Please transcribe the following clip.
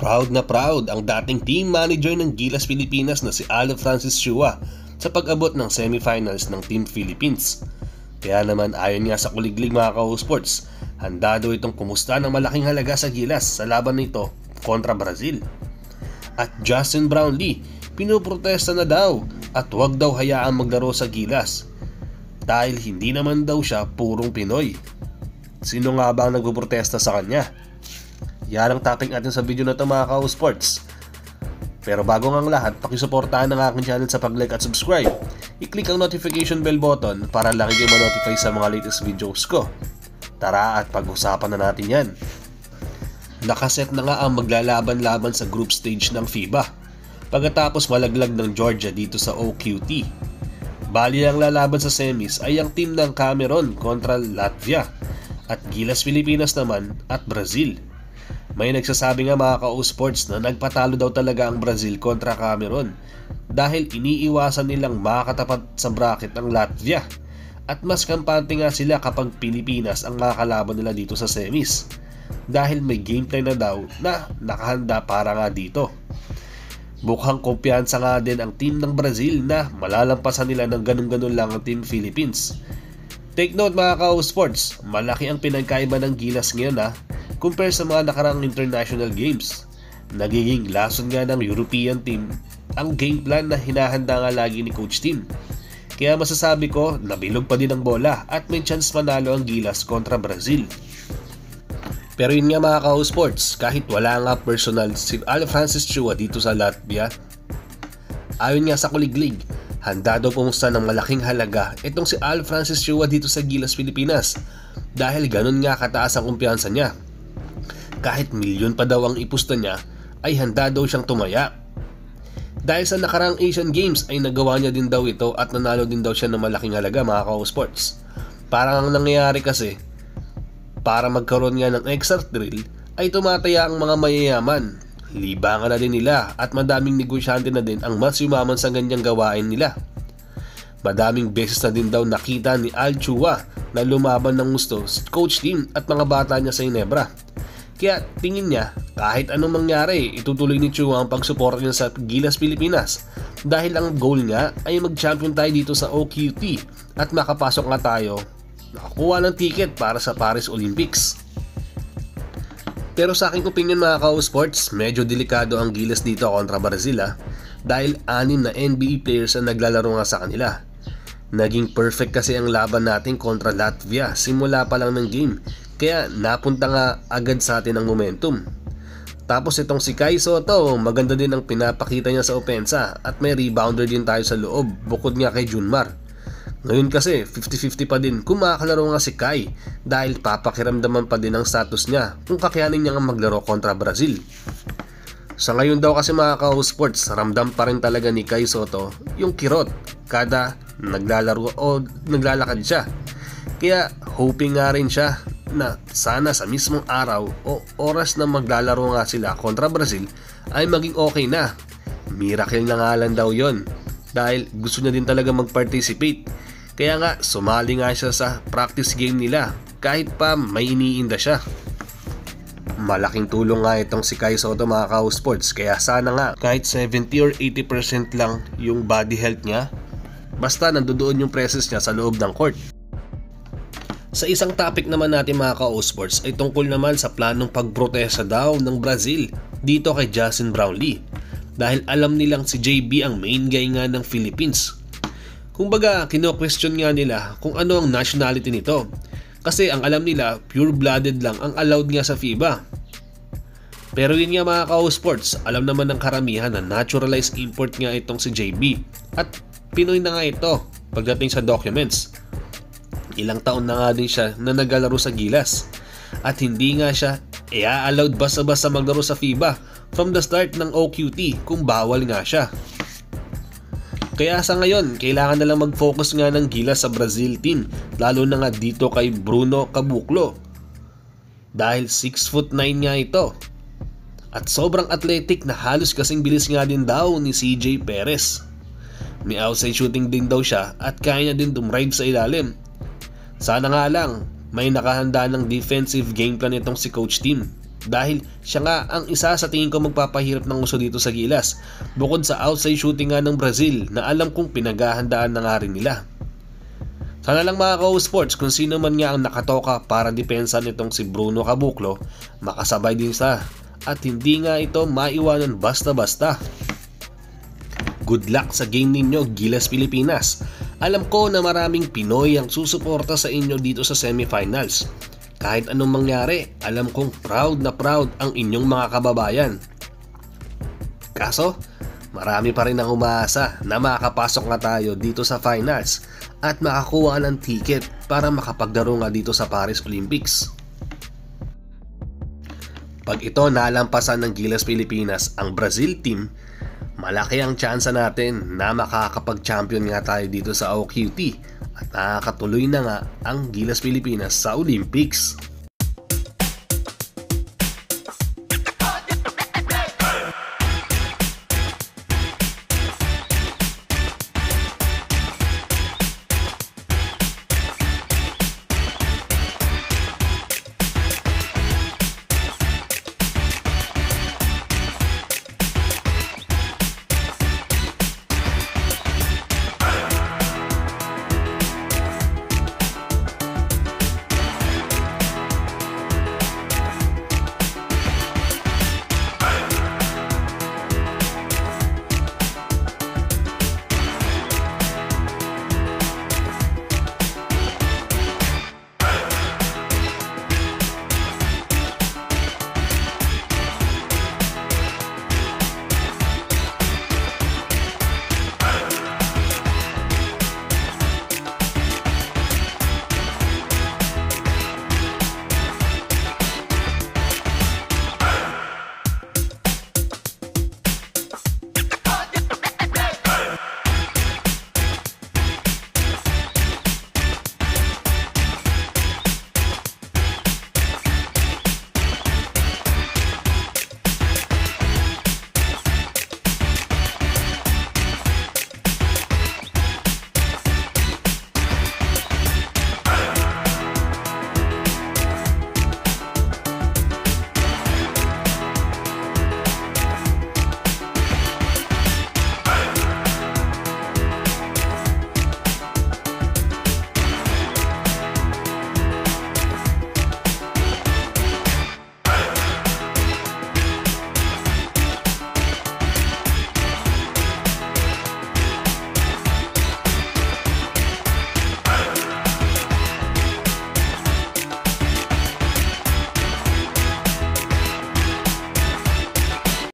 Proud na proud ang dating team manager ng Gilas Pilipinas na si Alo Francis Chua sa pag-abot ng semifinals ng Team Philippines. Kaya naman ayon nga sa kuliglig mga ka-sports, handa daw itong kumusta ng malaking halaga sa Gilas sa laban nito kontra Brazil. At Justin Brownlee, pinuprotesta na daw at huwag daw hayaang maglaro sa Gilas dahil hindi naman daw siya purong Pinoy. Sino nga ba ang nagpuprotesta sa kanya? Yan ang topic natin sa video na ito mga ka-sports. Pero bago nga ang lahat, pakisuportahan ang aking channel sa pag-like at subscribe. I-click ang notification bell button para lagi kayo ma-notify sa mga latest videos ko. Tara at pag-usapan na natin yan. Nakaset na nga ang maglalaban-laban sa group stage ng FIBA pagkatapos malaglag ng Georgia dito sa OQT. Bali ang lalaban sa semis ay ang team ng Cameroon kontra Latvia at Gilas Pilipinas naman at Brazil. May nagsasabi nga mga ka-sports na nagpatalo daw talaga ang Brazil kontra Cameroon dahil iniiwasan nilang makatapat sa bracket ang Latvia at mas kampante nga sila kapag Pilipinas ang makakalaban nila dito sa semis dahil may game time na daw na nakahanda para nga dito. Mukhang kumpiyansa nga din ang team ng Brazil na malalampasan nila ng ganun-ganun lang ang Team Philippines. Take note mga ka-sports, malaki ang pinagkaiba ng Gilas ngayon compare sa mga nakarang international games. Nagiging lason nga ng European team ang game plan na hinahanda nga lagi ni Coach Tim. Kaya masasabi ko na bilog pa din ang bola at may chance manalo ang Gilas kontra Brazil. Pero yun nga mga ka-sports, kahit wala nga personal si Alo Francis Chua dito sa Latvia, ayon nga sa kuliglig, handa daw pumusta ng malaking halaga itong si Alo Francis Chua dito sa Gilas Pilipinas dahil ganun nga kataas ang kumpiyansa niya. Kahit milyon pa daw ang ipusta niya, ay handa daw siyang tumaya. Dahil sa nakarang Asian Games ay nagawa niya din daw ito at nanalo din daw siya ng malaking halaga mga ka-sports. Parang ang nangyayari kasi, para magkaroon nga ng extra thrill, ay tumataya ang mga mayayaman. Libangan na din nila at madaming negosyante na din ang mas yumaman sa ganyang gawain nila. Madaming beses na din daw nakita ni Al Chua na lumaban ng gusto si Coach Tim at mga bata niya sa Ginebra. Kaya tingin niya kahit anong mangyari itutuloy ni Chua ang pagsuporta niya sa Gilas Pilipinas dahil ang goal niya ay mag-champion tayo dito sa OQT at makapasok nga tayo nakakuha ng ticket para sa Paris Olympics. Pero sa aking opinion mga ka-sports, medyo delikado ang Gilas dito kontra Brazil dahil 6 na NBA players ang naglalaro nga sa kanila. Naging perfect kasi ang laban natin kontra Latvia simula pa lang ng game. Kaya napunta nga agad sa atin ang momentum. Tapos itong si Kai Sotto, maganda din ang pinapakita niya sa opensa at may rebounder din tayo sa loob bukod nga kay Junmar. Ngayon kasi 50-50 pa din kung makakalaro nga si Kai dahil papakiramdaman pa din ang status niya kung kakayanin niya nga maglaro kontra Brazil. Sa ngayon daw kasi mga ka-sports, ramdam pa rin talaga ni Kai Sotto yung kirot kada naglalaro o naglalakad siya. Kaya hoping nga rin siya na sana sa mismong araw o oras na maglalaro nga sila kontra Brazil ay maging okay na. Miracle na nga lang daw yon dahil gusto niya din talaga mag-participate. Kaya nga sumali nga siya sa practice game nila kahit pa may iniinda siya. Malaking tulong nga itong si Kai Sotto mga ka-sports kaya sana nga kahit 70 or 80% lang yung body health niya basta nandoon yung presence niya sa loob ng court. Sa isang topic naman natin mga ka-sports ay tungkol naman sa planong pagprotesta daw ng Brazil dito kay Justin Brownlee dahil alam nilang si JB ang main guy nga ng Philippines. Kumbaga kino-question nga nila kung ano ang nationality nito kasi ang alam nila pure-blooded lang ang allowed nga sa FIBA. Pero yun nga mga ka-sports, alam naman ng karamihan na naturalized import nga itong si JB at Pinoy na nga ito pagdating sa documents. Ilang taon na nga din siya na naglalaro sa Gilas at hindi nga siya allowed basta-basta maglaro sa FIBA from the start ng OQT kung bawal nga siya. Kaya sa ngayon, kailangan na lang mag-focus nga ng Gilas sa Brazil team lalo na nga dito kay Bruno Caboclo dahil 6'9" nga ito at sobrang athletic na halos kasing bilis nga din daw ni CJ Perez. May outside shooting din daw siya at kaya niya din dumrive sa ilalim. Sana nga lang may nakahanda ng defensive game plan itong si Coach Tim dahil siya nga ang isa sa tingin ko magpapahirap ng uso dito sa Gilas, bukod sa outside shooting nga ng Brazil na alam kong pinaghahandaan na nga rin nila. Sana lang mga ka-sports, kung sino man nga ang nakatoka para depensa nitong si Bruno Caboclo, makasabay din sa at hindi nga ito maiwanan basta-basta. Good luck sa game ninyo, Gilas Pilipinas. Alam ko na maraming Pinoy ang susuporta sa inyo dito sa semifinals. Kahit anong mangyari, alam kong proud na proud ang inyong mga kababayan. Kaso, marami pa rin ang umaasa na makakapasok nga tayo dito sa finals at makakuha ng ticket para makapaglaro nga dito sa Paris Olympics. Pag ito nalampasan ng Gilas Pilipinas ang Brazil team, malaki ang tsansa natin na makakapag-champion nga tayo dito sa OQT at nakakatuloy na nga ang Gilas Pilipinas sa Olympics.